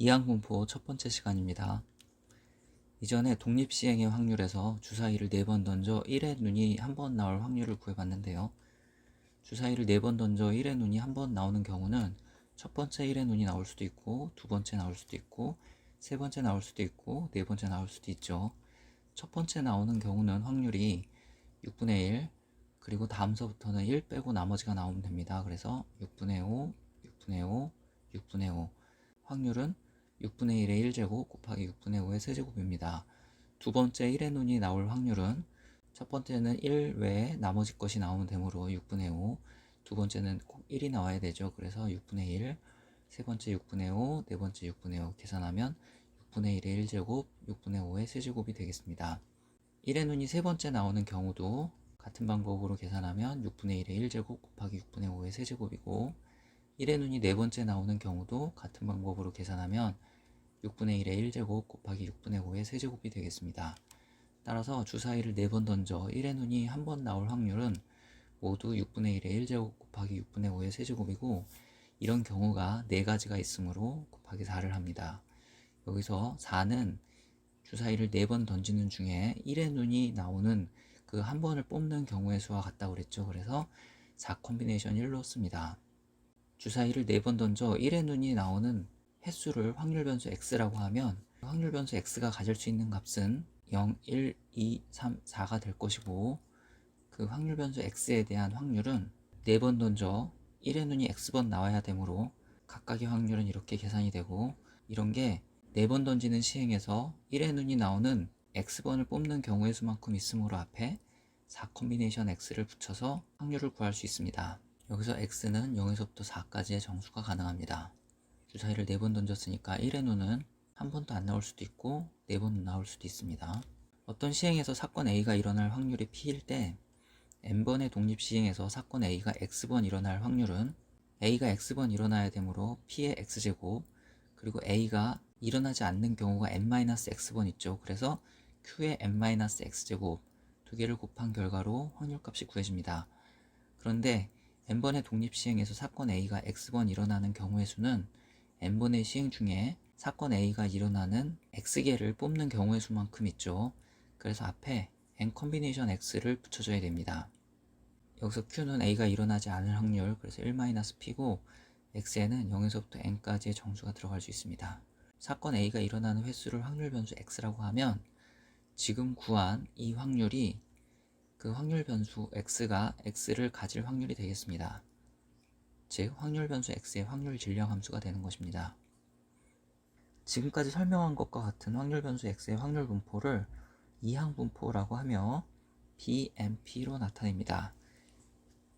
이항분포 첫 번째 시간입니다. 이전에 독립시행의 확률에서 주사위를 4번 던져 1의 눈이 한 번 나올 확률을 구해봤는데요. 주사위를 4번 던져 1의 눈이 한 번 나오는 경우는 첫 번째 1의 눈이 나올 수도 있고, 두 번째 나올 수도 있고, 세 번째 나올 수도 있고, 네 번째 나올 수도 있죠. 첫 번째 나오는 경우는 확률이 6분의 1, 그리고 다음서부터는 1 빼고 나머지가 나오면 됩니다. 그래서 6분의 5, 6분의 5, 6분의 5. 확률은 6분의 1의 1제곱 곱하기 6분의 5의 세제곱입니다. 두 번째 1의 눈이 나올 확률은 첫 번째는 1 외에 나머지 것이 나오면 되므로 6분의 5, 두 번째는 꼭 1이 나와야 되죠. 그래서 6분의 1, 세 번째 6분의 5, 네 번째 6분의 5 계산하면 6분의 1의 1제곱, 6분의 5의 세제곱이 되겠습니다. 1의 눈이 세 번째 나오는 경우도 같은 방법으로 계산하면 6분의 1의 1제곱 곱하기 6분의 5의 세제곱이고, 1의 눈이 네 번째 나오는 경우도 같은 방법으로 계산하면 6분의 1의 1제곱 곱하기 6분의 5의 세제곱이 되겠습니다. 따라서 주사위를 4번 던져 1의 눈이 한 번 나올 확률은 모두 6분의 1의 1제곱 곱하기 6분의 5의 세제곱이고, 이런 경우가 4가지가 있으므로 곱하기 4를 합니다. 여기서 4는 주사위를 4번 던지는 중에 1의 눈이 나오는 그 한 번을 뽑는 경우의 수와 같다고 그랬죠. 그래서 4 콤비네이션 1로 씁니다. 주사위를 4번 던져 1의 눈이 나오는 횟수를 확률 변수 x라고 하면 확률 변수 x가 가질 수 있는 값은 0, 1, 2, 3, 4가 될 것이고, 그 확률 변수 x에 대한 확률은 4번 던져 1의 눈이 x번 나와야 되므로 각각의 확률은 이렇게 계산이 되고, 이런 게 4번 던지는 시행에서 1의 눈이 나오는 x번을 뽑는 경우의 수만큼 있으므로 앞에 4 콤비네이션 x를 붙여서 확률을 구할 수 있습니다. 여기서 x는 0에서부터 4까지의 정수가 가능합니다. 주사위를 4번 던졌으니까 1의 눈은 한 번도 안 나올 수도 있고 4번 나올 수도 있습니다. 어떤 시행에서 사건 A가 일어날 확률이 P일 때 n번의 독립시행에서 사건 A가 X번 일어날 확률은 A가 X번 일어나야 되므로 P의 X제곱, 그리고 A가 일어나지 않는 경우가 n-X번 있죠. 그래서 Q의 n-X제곱 두 개를 곱한 결과로 확률값이 구해집니다. 그런데 n번의 독립시행에서 사건 A가 X번 일어나는 경우의 수는 n번의 시행 중에 사건 A가 일어나는 X개를 뽑는 경우의 수만큼 있죠. 그래서 앞에 n 콤비네이션 X를 붙여줘야 됩니다. 여기서 Q는 A가 일어나지 않을 확률, 그래서 1-P고, X에는 0에서부터 n까지의 정수가 들어갈 수 있습니다. 사건 A가 일어나는 횟수를 확률 변수 X라고 하면 지금 구한 이 확률이 그 확률 변수 X가 X를 가질 확률이 되겠습니다. 즉 확률 변수 X의 확률 질량 함수가 되는 것입니다. 지금까지 설명한 것과 같은 확률 변수 X의 확률 분포를 이항 분포라고 하며 BMP로 나타냅니다.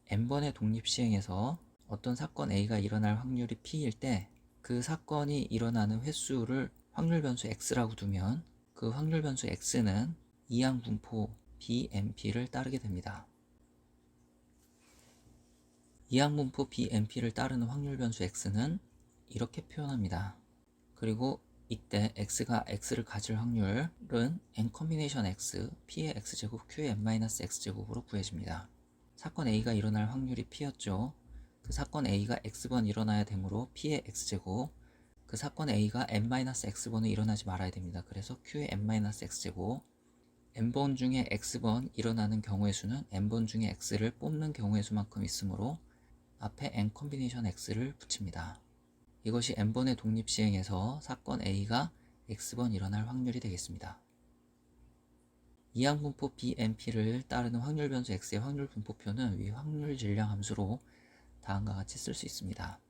n번의 독립시행에서 어떤 사건 A가 일어날 확률이 P일 때 그 사건이 일어나는 횟수를 확률 변수 X라고 두면 그 확률 변수 X는 이항 분포 BMP를 따르게 됩니다. 이항 분포 BMP를 따르는 확률 변수 X는 이렇게 표현합니다. 그리고 이때 X가 X를 가질 확률은 n 콤비네이션 X, P의 X제곱, Q의 n-X제곱으로 구해집니다. 사건 A가 일어날 확률이 P였죠. 그 사건 A가 X번 일어나야 되므로 P의 X제곱, 그 사건 A가 n-X번은 일어나지 말아야 됩니다. 그래서 Q의 n-X제곱, n번 중에 X번 일어나는 경우의 수는 n번 중에 X를 뽑는 경우의 수만큼 있으므로 앞에 n 콤비네이션 X를 붙입니다. 이것이 n번의 독립시행에서 사건 A가 X번 일어날 확률이 되겠습니다. 이항분포 BMP를 따르는 확률 변수 X의 확률 분포표는 위 확률 질량 함수로 다음과 같이 쓸 수 있습니다.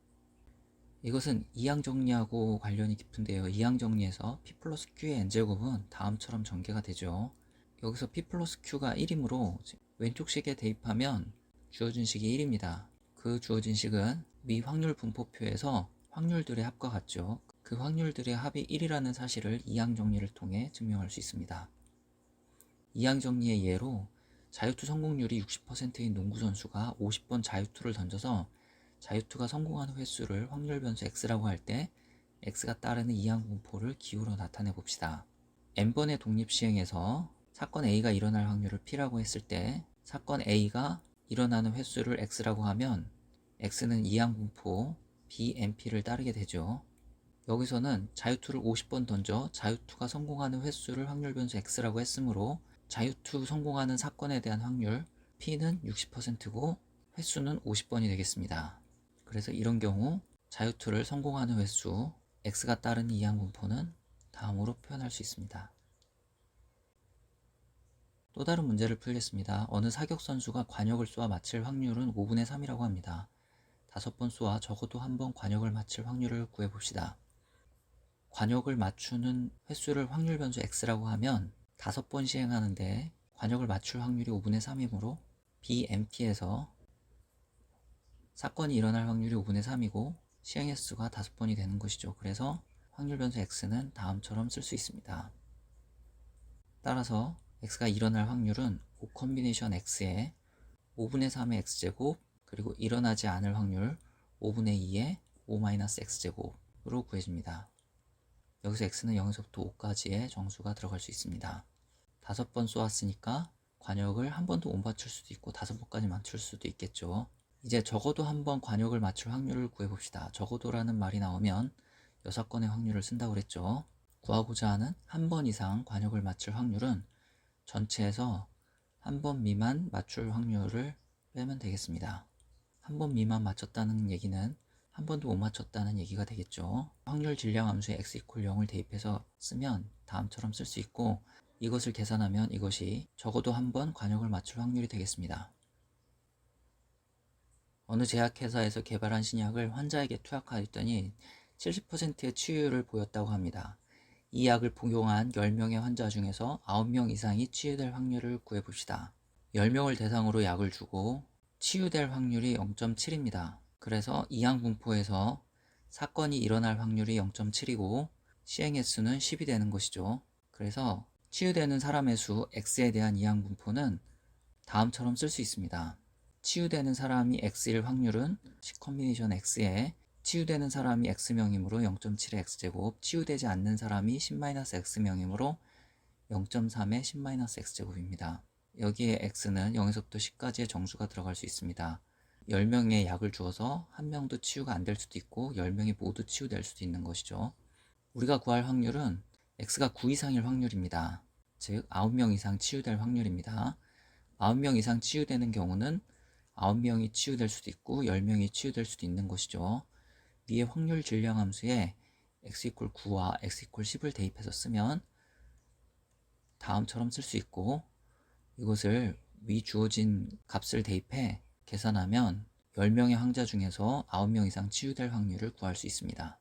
이것은 이항 정리하고 관련이 깊은데요. 이항 정리에서 P 플러스 Q의 n제곱은 다음처럼 전개가 되죠. 여기서 P 플러스 Q가 1이므로 왼쪽 식에 대입하면 주어진 식이 1입니다. 그 주어진 식은 위 확률 분포표에서 확률들의 합과 같죠. 그 확률들의 합이 1이라는 사실을 이항 정리를 통해 증명할 수 있습니다. 이항 정리의 예로 자유투 성공률이 60%인 농구 선수가 50번 자유투를 던져서 자유투가 성공하는 횟수를 확률 변수 X라고 할 때 X가 따르는 이항 분포를 기호로 나타내 봅시다. n번의 독립시행에서 사건 A가 일어날 확률을 P라고 했을 때 사건 A가 일어나는 횟수를 X라고 하면 X는 이항 분포 BMP를 따르게 되죠. 여기서는 자유2를 50번 던져 자유2가 성공하는 횟수를 확률 변수 x라고 했으므로 자유2 성공하는 사건에 대한 확률 p는 60%고 횟수는 50번이 되겠습니다. 그래서 이런 경우 자유2를 성공하는 횟수 x가 따른 이항분포는 다음으로 표현할 수 있습니다. 또 다른 문제를 풀겠습니다. 어느 사격 선수가 관역을 쏘아 맞힐 확률은 5분의 3이라고 합니다. 5번 쏘아 적어도 한 번 관역을 맞힐 확률을 구해봅시다. 관역을 맞추는 횟수를 확률 변수 x라고 하면 5번 시행하는데 관역을 맞출 확률이 5분의 3이므로 BMT에서 사건이 일어날 확률이 5분의 3이고 시행 횟수가 5번이 되는 것이죠. 그래서 확률 변수 x는 다음처럼 쓸 수 있습니다. 따라서 x가 일어날 확률은 5 콤비네이션 x에 5분의 3의 x제곱 그리고 일어나지 않을 확률 5분의 2의 5-x제곱으로 구해집니다. 여기서 x는 0에서부터 5까지의 정수가 들어갈 수 있습니다. 5번 쏘았으니까 관역을 한 번도 못 맞출 수도 있고 5번까지 맞출 수도 있겠죠. 이제 적어도 한 번 관역을 맞출 확률을 구해봅시다. 적어도라는 말이 나오면 6건의 확률을 쓴다고 그랬죠. 구하고자 하는 한 번 이상 관역을 맞출 확률은 전체에서 한 번 미만 맞출 확률을 빼면 되겠습니다. 한 번 미만 맞췄다는 얘기는 한 번도 못 맞췄다는 얘기가 되겠죠. 확률 질량 함수에 x = 0을 대입해서 쓰면 다음처럼 쓸 수 있고 이것을 계산하면 이것이 적어도 한 번 관역을 맞출 확률이 되겠습니다. 어느 제약회사에서 개발한 신약을 환자에게 투약하였더니 70%의 치유율을 보였다고 합니다. 이 약을 복용한 10명의 환자 중에서 9명 이상이 치유될 확률을 구해봅시다. 10명을 대상으로 약을 주고 치유될 확률이 0.7입니다. 그래서 이항분포에서 사건이 일어날 확률이 0.7이고 시행 횟수는 10이 되는 것이죠. 그래서 치유되는 사람의 수 x에 대한 이항분포는 다음처럼 쓸 수 있습니다. 치유되는 사람이 x일 확률은 콤비네이션 x에 치유되는 사람이 x명이므로 0.7의 x제곱, 치유되지 않는 사람이 10-x명이므로 0.3의 10-x제곱입니다. 여기에 x는 0에서부터 10까지의 정수가 들어갈 수 있습니다. 10명의 약을 주어서 한 명도 치유가 안 될 수도 있고 10명이 모두 치유될 수도 있는 것이죠. 우리가 구할 확률은 x가 9 이상일 확률입니다. 즉 9명 이상 치유될 확률입니다. 9명 이상 치유되는 경우는 9명이 치유될 수도 있고 10명이 치유될 수도 있는 것이죠. 위에 확률 질량 함수에 x = 9와 x = 10을 대입해서 쓰면 다음처럼 쓸 수 있고 이것을 위 주어진 값을 대입해 계산하면 10명의 환자 중에서 9명 이상 치유될 확률을 구할 수 있습니다.